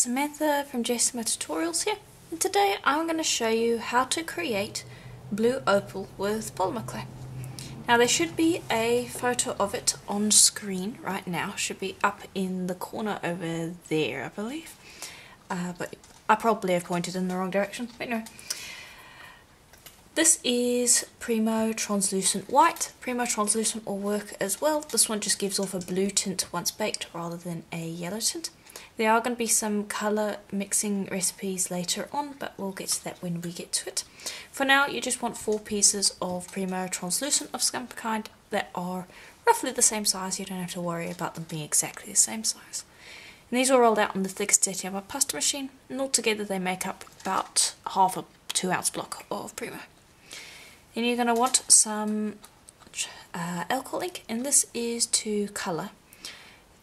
Samantha from Jessima Tutorials here, and today I'm going to show you how to create blue opal with polymer clay. Now there should be a photo of it on screen right now, should be up in the corner over there I believe, but I probably have pointed in the wrong direction, but no. This is Primo Translucent White. Primo Translucent will work as well. This one just gives off a blue tint once baked rather than a yellow tint. There are going to be some colour mixing recipes later on, but we'll get to that when we get to it. For now, you just want 4 pieces of Primo Translucent of some kind that are roughly the same size. You don't have to worry about them being exactly the same size. And these are rolled out on the thickest setting of our pasta machine, and altogether they make up about half a 2-ounce block of Primo. Then you're going to want some alcohol ink, and this is to colour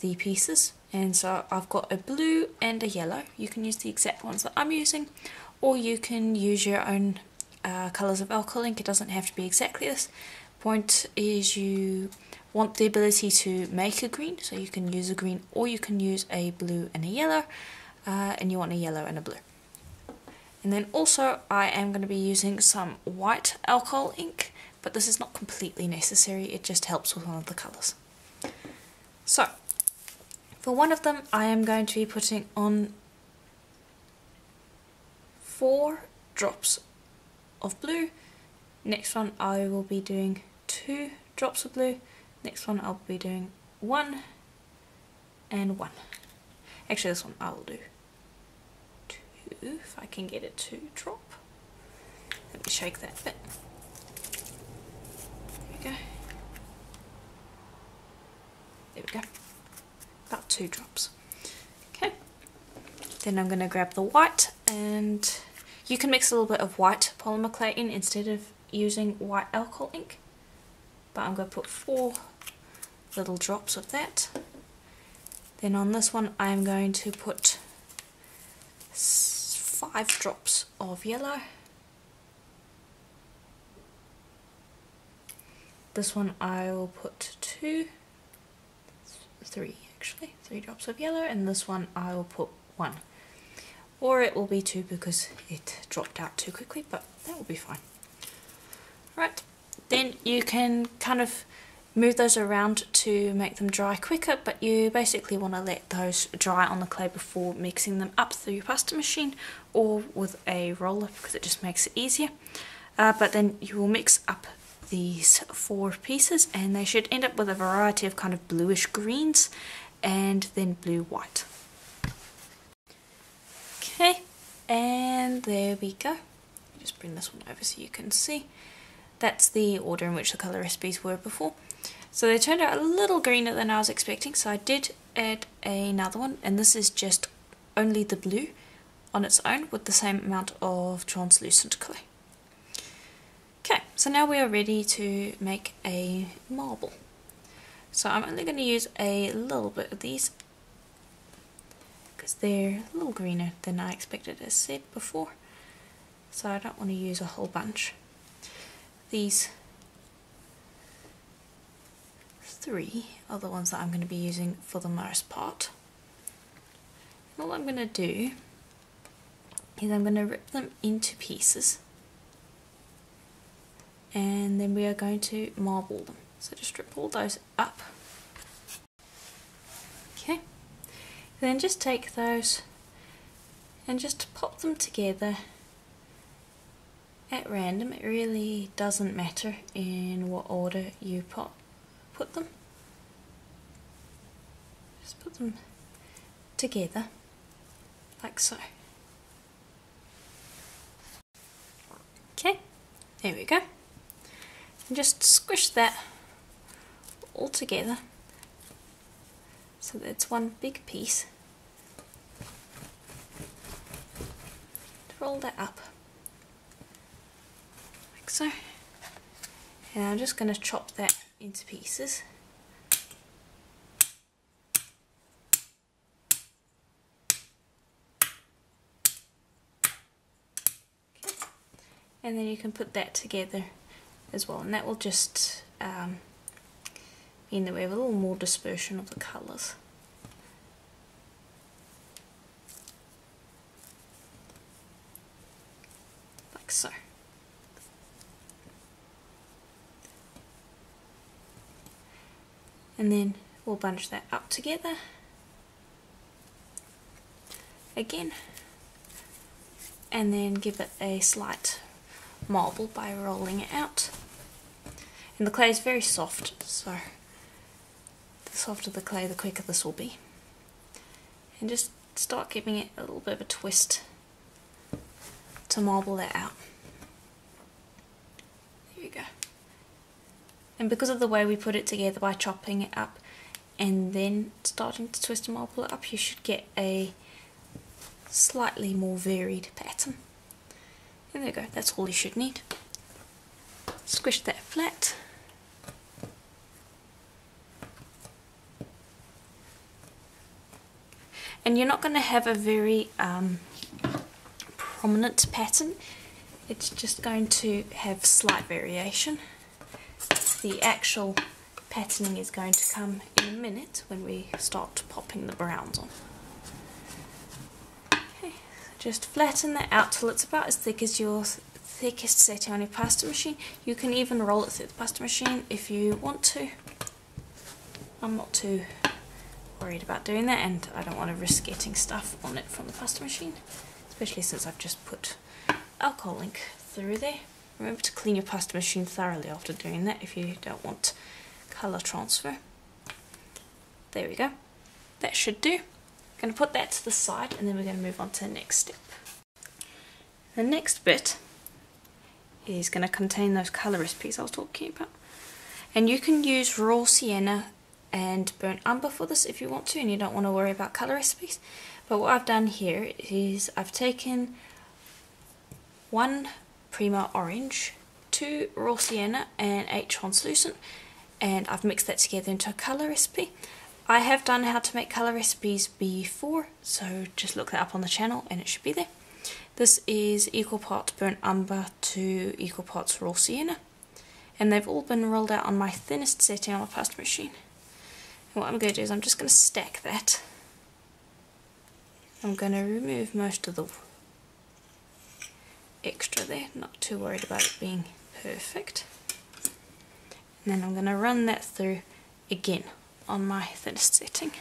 the pieces. And so I've got a blue and a yellow. You can use the exact ones that I'm using, or you can use your own colours of alcohol ink. It doesn't have to be exactly this. Point is you want the ability to make a green, so you can use a green or you can use a blue and a yellow, and you want a yellow and a blue. And then also I am going to be using some white alcohol ink, but this is not completely necessary, it just helps with one of the colours. So, for one of them I am going to be putting on 4 drops of blue, next one I will be doing 2 drops of blue, next one I'll be doing 1 and 1. Actually this one I will do if I can get it to drop. Let me shake that bit. There we go. There we go. About 2 drops. Okay. Then I'm going to grab the white, and you can mix a little bit of white polymer clay in instead of using white alcohol ink. But I'm going to put 4 little drops of that. Then on this one I'm going to put 5 drops of yellow. This one I will put 3 actually, 3 drops of yellow, and this one I will put 1. Or it will be 2 because it dropped out too quickly, but that will be fine. Right, then you can kind of move those around to make them dry quicker, but you basically want to let those dry on the clay before mixing them up through your pasta machine or with a roller, because it just makes it easier. But then you will mix up these 4 pieces and they should end up with a variety of kind of bluish greens and then blue-white. Okay, and there we go. Just bring this one over so you can see. That's the order in which the colour recipes were before. So they turned out a little greener than I was expecting, so I did add another one, and this is just only the blue on its own with the same amount of translucent clay. Okay, so now we are ready to make a marble. So I'm only going to use a little bit of these because they're a little greener than I expected, as said before. So I don't want to use a whole bunch. These 3 are the ones that I'm going to be using for the most part. And all I'm going to do is I'm going to rip them into pieces, and then we are going to marble them. So just rip all those up. Okay, then just take those and just pop them together at random. It really doesn't matter in what order you put them. Just put them together like so. Okay, there we go. And just squish that all together so that it's one big piece. Roll that up like so. And I'm just going to chop that into pieces. Okay. And then you can put that together as well, and that will just mean that we have a little more dispersion of the colours. like so. And then we'll bunch that up together again, and then give it a slight marble by rolling it out. And the clay is very soft, so the softer the clay, the quicker this will be. And just start giving it a little bit of a twist to marble that out. There you go. And because of the way we put it together by chopping it up and then starting to twist and marble it up, you should get a slightly more varied pattern. And there you go, that's all you should need. Squish that flat. And you're not going to have a very prominent pattern, it's just going to have slight variation. The actual patterning is going to come in a minute when we start popping the browns on. Okay, just flatten that out till it's about as thick as your thickest setting on your pasta machine. You can even roll it through the pasta machine if you want to. I'm not too worried about doing that, and I don't want to risk getting stuff on it from the pasta machine, especially since I've just put alcohol ink through there. Remember to clean your pasta machine thoroughly after doing that if you don't want colour transfer. There we go. That should do. I'm going to put that to the side, and then we're going to move on to the next step. The next bit is going to contain those colour recipes I was talking about. And you can use raw sienna and burnt umber for this if you want to, and you don't want to worry about colour recipes. But what I've done here is I've taken 1 Prima orange, 2 raw sienna and 8 translucent, and I've mixed that together into a colour recipe. I have done how to make colour recipes before, so just look that up on the channel and it should be there. This is equal parts burnt umber to equal parts raw sienna, and they've all been rolled out on my thinnest setting on my pasta machine. And what I'm going to do is I'm just going to stack that. I'm going to remove most of the extra there, not too worried about it being perfect. And then I'm going to run that through again on my thinnest setting.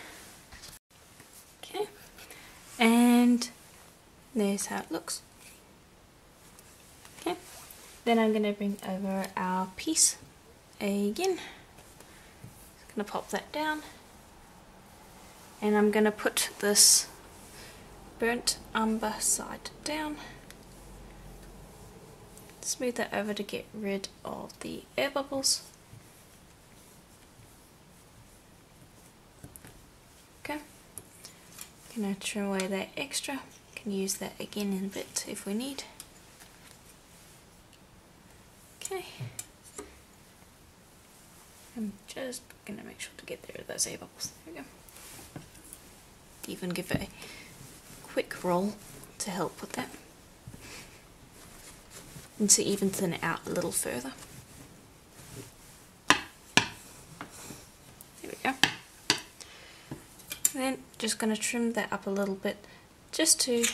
Okay, and there's how it looks. Okay, then I'm going to bring over our piece again. Just going to pop that down, and I'm going to put this burnt umber side down. Smooth that over to get rid of the air bubbles. Okay, gonna trim away that extra. Can use that again in a bit if we need. Okay, I'm just gonna make sure to get rid of those air bubbles. There we go. Even give it a quick roll to help with that, and to even thin it out a little further. There we go. Then just going to trim that up a little bit just to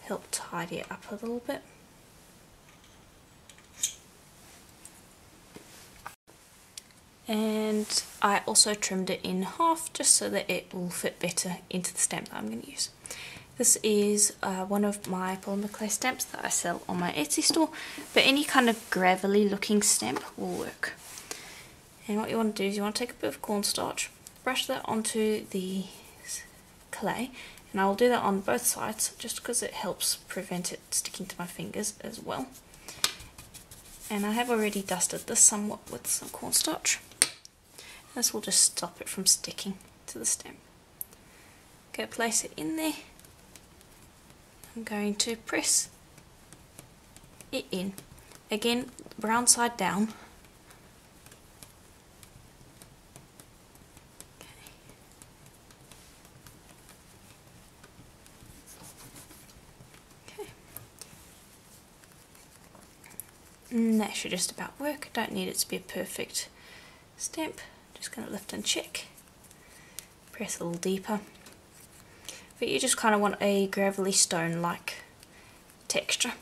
help tidy it up a little bit. And I also trimmed it in half just so that it will fit better into the stamp that I'm going to use. This is one of my polymer clay stamps that I sell on my Etsy store, but any kind of gravelly looking stamp will work. And what you want to do is you want to take a bit of cornstarch, brush that onto the clay, and I will do that on both sides just because it helps prevent it sticking to my fingers as well. And I have already dusted this somewhat with some cornstarch. This will just stop it from sticking to the stamp. Okay, place it in there. I'm going to press it in. Again, brown side down. Okay. And that should just about work. Don't need it to be a perfect stamp. Just going to lift and check. Press a little deeper. But you just kind of want a gravelly stone-like texture.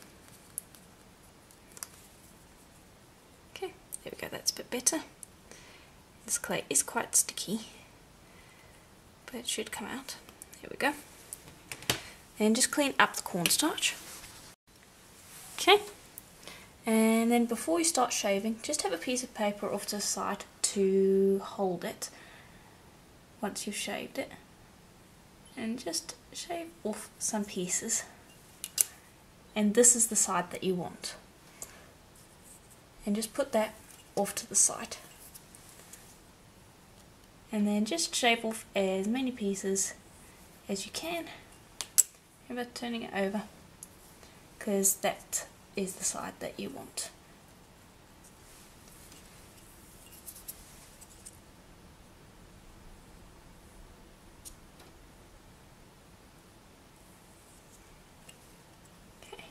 bit better. This clay is quite sticky, but it should come out. There we go. Then just clean up the cornstarch. Okay, and then before you start shaving, just have a piece of paper off to the side to hold it once you've shaved it, and just shave off some pieces. And this is the side that you want, and just put that off to the side, and then just shave off as many pieces as you can. Remember turning it over, because that is the side that you want. Okay,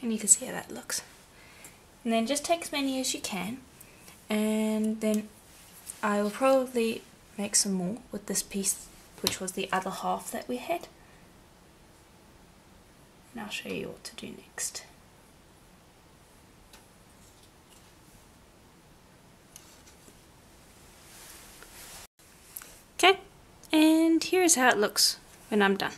and you can see how that looks. And then just take as many as you can, and then I will probably make some more with this piece, which was the other half that we had. And I'll show you what to do next. Okay, and here's how it looks when I'm done.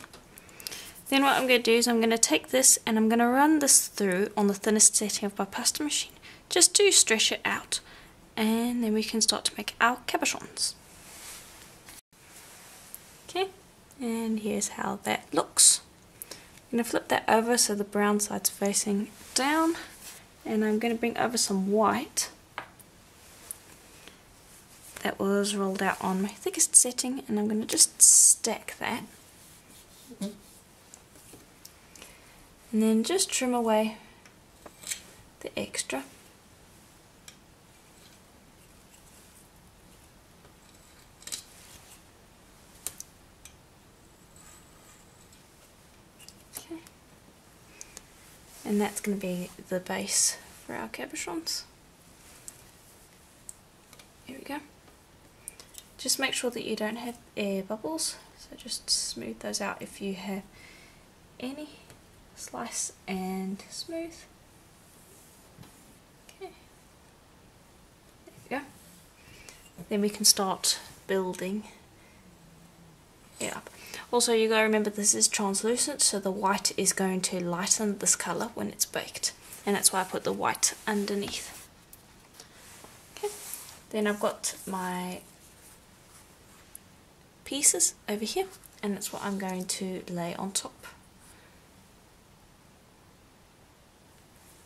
Then what I'm going to do is I'm going to take this and I'm going to run this through on the thinnest setting of my pasta machine, just to stretch it out, and then we can start to make our cabochons. Okay, and here's how that looks. I'm going to flip that over so the brown side's facing down, and I'm going to bring over some white that was rolled out on my thickest setting, and I'm going to just stack that. And then just trim away the extra. Okay. And that's going to be the base for our cabochons. Here we go. Just make sure that you don't have air bubbles, so just smooth those out if you have any. Slice and smooth. Okay. There we go. Then we can start building it up. Also, you gotta remember this is translucent, so the white is going to lighten this colour when it's baked, and that's why I put the white underneath. Okay. Then I've got my pieces over here, and that's what I'm going to lay on top.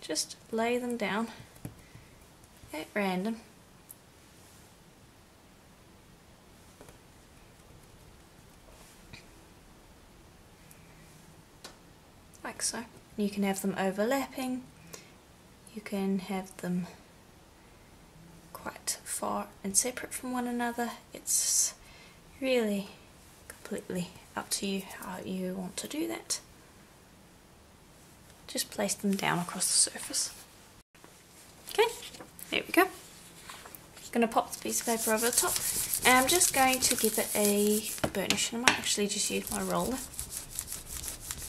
Just lay them down at random. Like so. You can have them overlapping, you can have them quite far and separate from one another. It's really completely up to you how you want to do that. Just place them down across the surface. Okay, there we go. I'm going to pop the piece of paper over the top, and I'm just going to give it a burnish. I might actually just use my roller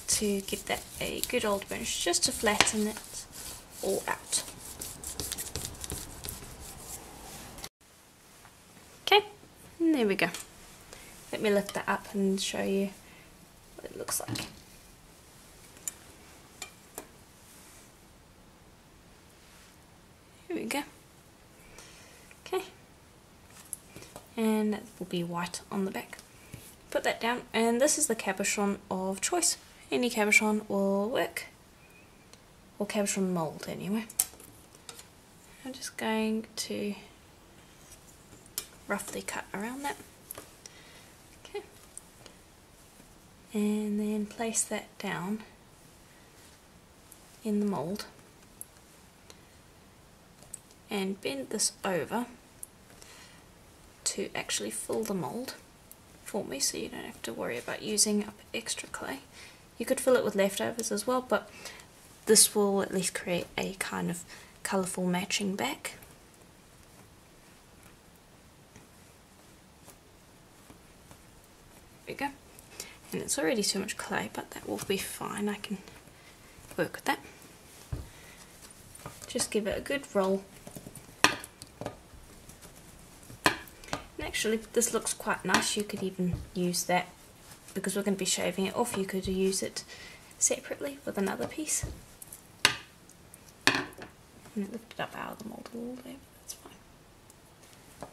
to give that a good old burnish, just to flatten it all out. Okay, and there we go. Let me lift that up and show you what it looks like. Here we go. Okay, and that will be white on the back. Put that down, and this is the cabochon of choice. Any cabochon will work, or cabochon mould anyway. I'm just going to roughly cut around that. Okay, and then place that down in the mould. And bend this over to actually fill the mould for me, so you don't have to worry about using up extra clay. You could fill it with leftovers as well, but this will at least create a kind of colourful matching back. There we go. And it's already too much clay, but that will be fine. I can work with that. Just give it a good roll actually. This looks quite nice. You could even use that, because we're going to be shaving it off. You could use it separately with another piece. And lift it up out of the mould a little bit. That's fine.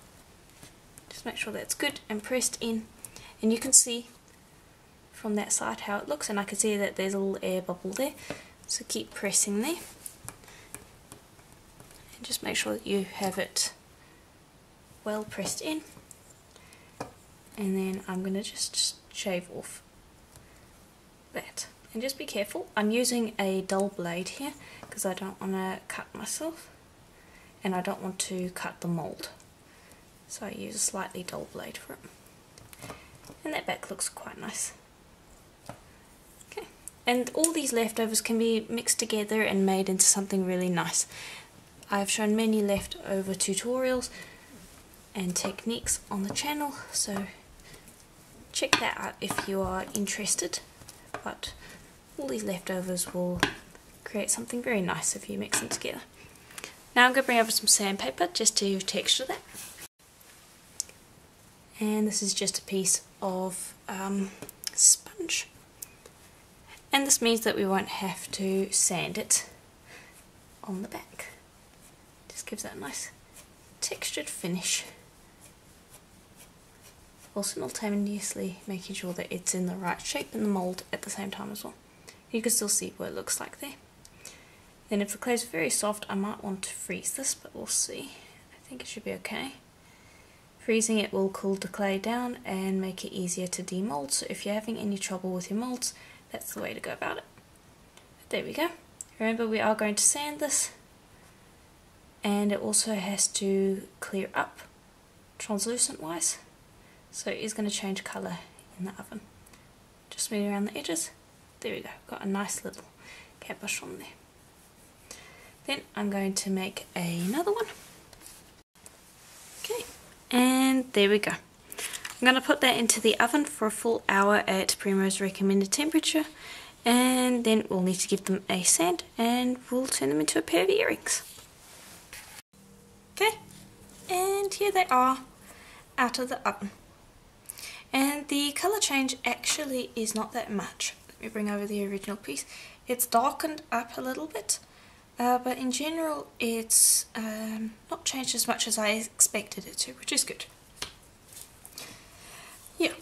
Just make sure that's good and pressed in. And you can see from that side how it looks, and I can see that there's a little air bubble there. So keep pressing there. And just make sure that you have it well pressed in. And then I'm going to just shave off that. And just be careful. I'm using a dull blade here because I don't want to cut myself, and I don't want to cut the mould. So I use a slightly dull blade for it. And that back looks quite nice. Okay. And all these leftovers can be mixed together and made into something really nice. I've shown many leftover tutorials and techniques on the channel, so check that out if you are interested. But all these leftovers will create something very nice if you mix them together. Now I'm going to bring over some sandpaper just to texture that. And this is just a piece of sponge. And this means that we won't have to sand it on the back. Just gives that a nice textured finish, while simultaneously making sure that it's in the right shape in the mould at the same time as well. You can still see what it looks like there. Then if the clay's very soft, I might want to freeze this, but we'll see. I think it should be okay. Freezing it will cool the clay down and make it easier to demold, so if you're having any trouble with your molds, that's the way to go about it. But there we go. Remember, we are going to sand this, and it also has to clear up translucent wise, so it is going to change colour in the oven. Just smooth around the edges. There we go, got a nice little caboche on there. Then I'm going to make another one. Okay, and there we go. I'm going to put that into the oven for a full hour at Burroughs recommended temperature, and then we'll need to give them a sand and we'll turn them into a pair of earrings. Okay, and here they are out of the oven. And the colour change actually is not that much. Let me bring over the original piece. It's darkened up a little bit, but in general it's not changed as much as I expected it to, which is good. Yeah.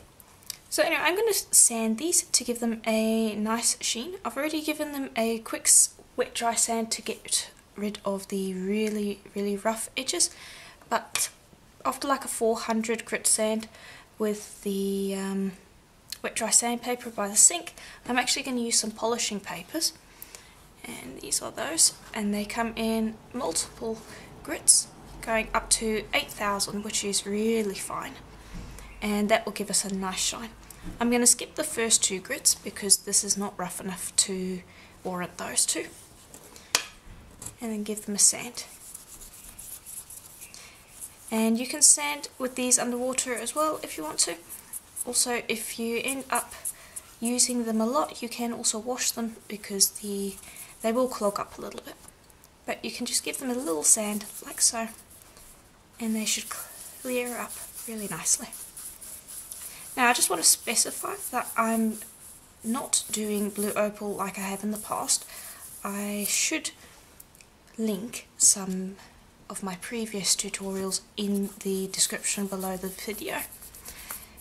So anyway, I'm going to sand these to give them a nice sheen. I've already given them a quick wet dry sand to get rid of the really rough edges, but after like a 400 grit sand with the wet dry sandpaper by the sink, I'm actually going to use some polishing papers, and these are those, and they come in multiple grits going up to 8,000, which is really fine, and that will give us a nice shine. I'm going to skip the first 2 grits because this is not rough enough to warrant those 2, and then give them a sand. And you can sand with these underwater as well if you want to. Also, if you end up using them a lot, you can also wash them because they will clog up a little bit. But you can just give them a little sand like so, and they should clear up really nicely. Now I just want to specify that I'm not doing blue opal like I have in the past. I should link some of my previous tutorials in the description below the video,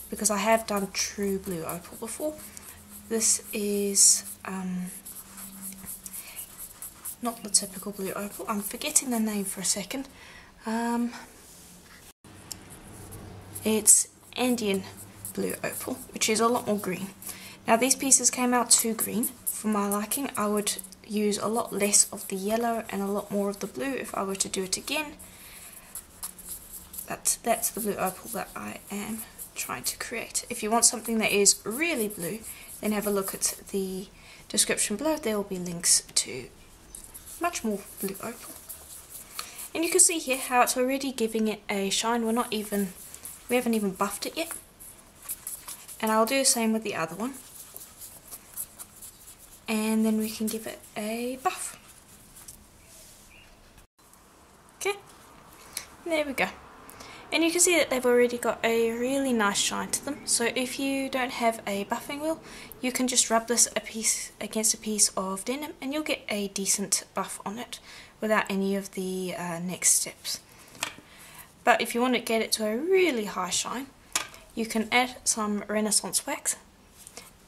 because I have done true blue opal before. This is not the typical blue opal. I'm forgetting the name for a second. It's Andean blue opal, which is a lot more green. Now these pieces came out too green for my liking. I would use a lot less of the yellow and a lot more of the blue if I were to do it again. But that's the blue opal that I am trying to create. If you want something that is really blue, then have a look at the description below. There will be links to much more blue opal. And you can see here how it's already giving it a shine. We haven't even buffed it yet. And I'll do the same with the other one. And then we can give it a buff. Okay, there we go. And you can see that they've already got a really nice shine to them. So if you don't have a buffing wheel, you can just rub this against a piece of denim and you'll get a decent buff on it without any of the next steps. But if you want to get it to a really high shine, you can add some Renaissance wax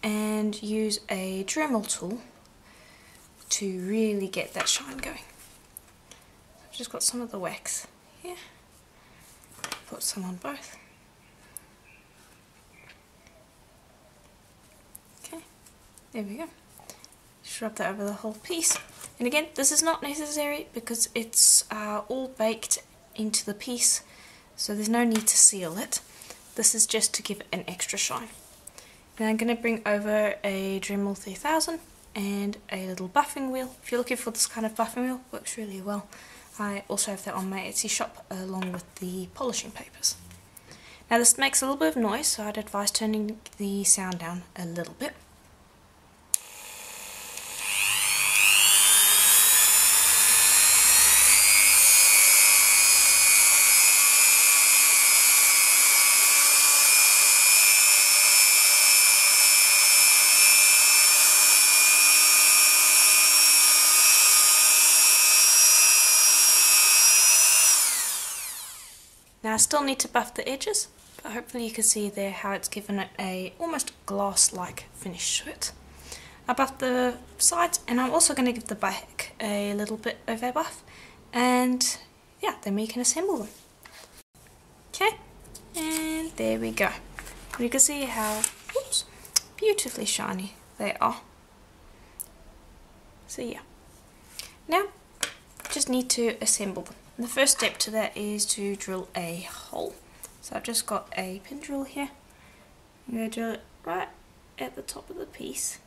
and use a Dremel tool to really get that shine going. I've just got some of the wax here. Put some on both. Okay, there we go. Just rub that over the whole piece. And again, this is not necessary because it's all baked into the piece, so there's no need to seal it. This is just to give it an extra shine. Then I'm going to bring over a Dremel 3000 and a little buffing wheel. If you're looking for this kind of buffing wheel, it works really well. I also have that on my Etsy shop along with the polishing papers. Now this makes a little bit of noise, so I'd advise turning the sound down a little bit. Now I still need to buff the edges, but hopefully you can see there how it's given it a almost glass-like finish to it. I buffed the sides and I'm also going to give the back a little bit of a buff, and yeah, then we can assemble them. Okay, and there we go. You can see how beautifully shiny they are. So yeah, now just need to assemble them. And the first step to that is to drill a hole. So I've just got a pin drill here. I'm going to drill it right at the top of the piece.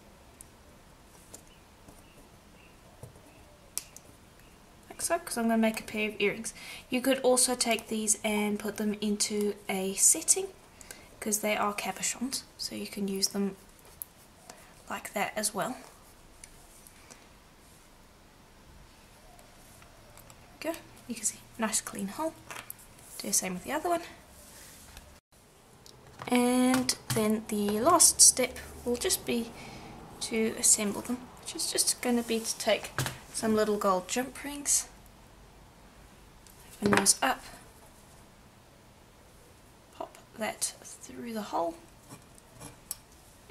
Like so, because I'm going to make a pair of earrings. You could also take these and put them into a setting, because they are cabochons, so you can use them like that as well. Go. You can see, nice clean hole. Do the same with the other one. And then the last step will just be to assemble them, which is just going to be to take some little gold jump rings, open those up, pop that through the hole,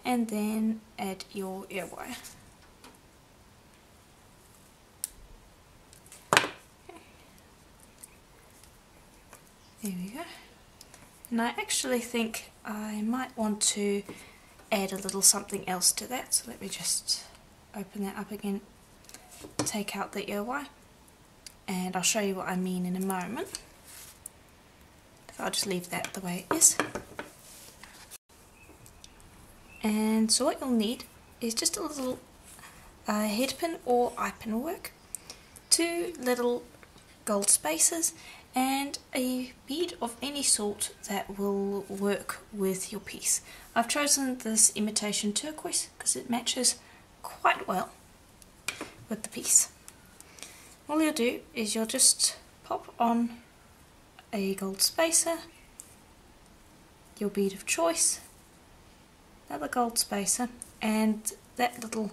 and then add your ear wire. There we go. And I actually think I might want to add a little something else to that, so let me just open that up again, take out the ear wire, and I'll show you what I mean in a moment. I'll just leave that the way it is. And so what you'll need is just a little head pin or eye pin work, 2 little gold spacers, and a bead of any sort that will work with your piece. I've chosen this imitation turquoise because it matches quite well with the piece. All you'll do is you'll just pop on a gold spacer, your bead of choice, another gold spacer, and that little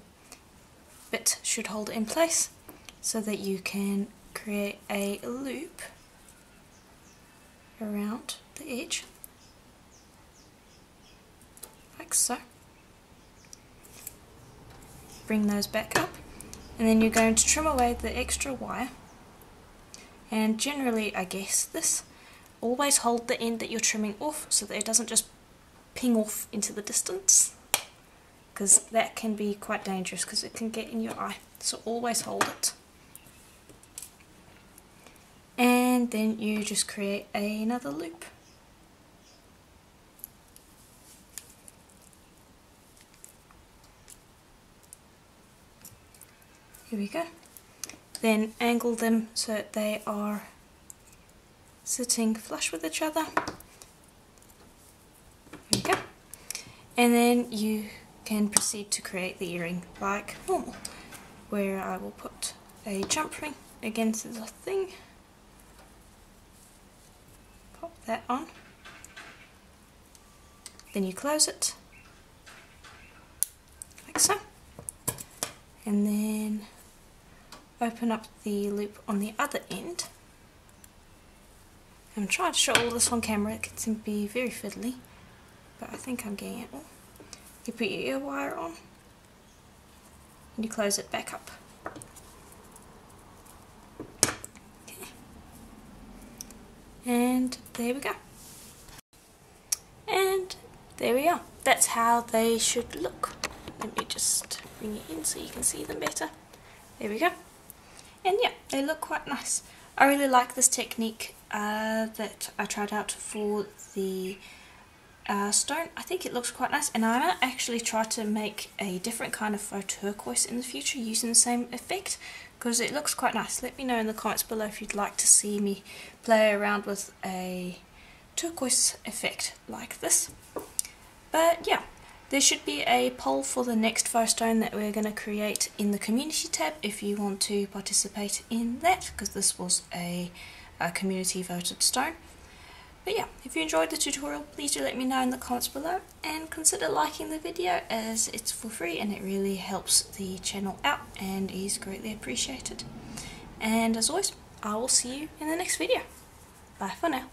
bit should hold it in place so that you can create a loop around the edge, like so. Bring those back up, and then you're going to trim away the extra wire, and generally, I guess this, always hold the end that you're trimming off so that it doesn't just ping off into the distance, because that can be quite dangerous because it can get in your eye, so always hold it. And then you just create another loop. Here we go. Then angle them so that they are sitting flush with each other. Here we go. And then you can proceed to create the earring like normal, where I will put a jump ring against the thing. Pop that on. Then you close it, like so. And then open up the loop on the other end. I'm trying to show all this on camera, it can be very fiddly, but I think I'm getting it all. You put your ear wire on, and you close it back up. Okay. And there we go. And there we are. That's how they should look. Let me just bring it in so you can see them better. There we go. And yeah, they look quite nice. I really like this technique that I tried out for the stone. I think it looks quite nice, and I might actually try to make a different kind of faux turquoise in the future using the same effect, because it looks quite nice. Let me know in the comments below if you'd like to see me play around with a turquoise effect like this. But yeah, there should be a poll for the next faux stone that we're going to create in the community tab if you want to participate in that, because this was a community voted stone. But yeah, if you enjoyed the tutorial, please do let me know in the comments below, and consider liking the video as it's for free and it really helps the channel out and is greatly appreciated. And as always, I will see you in the next video. Bye for now.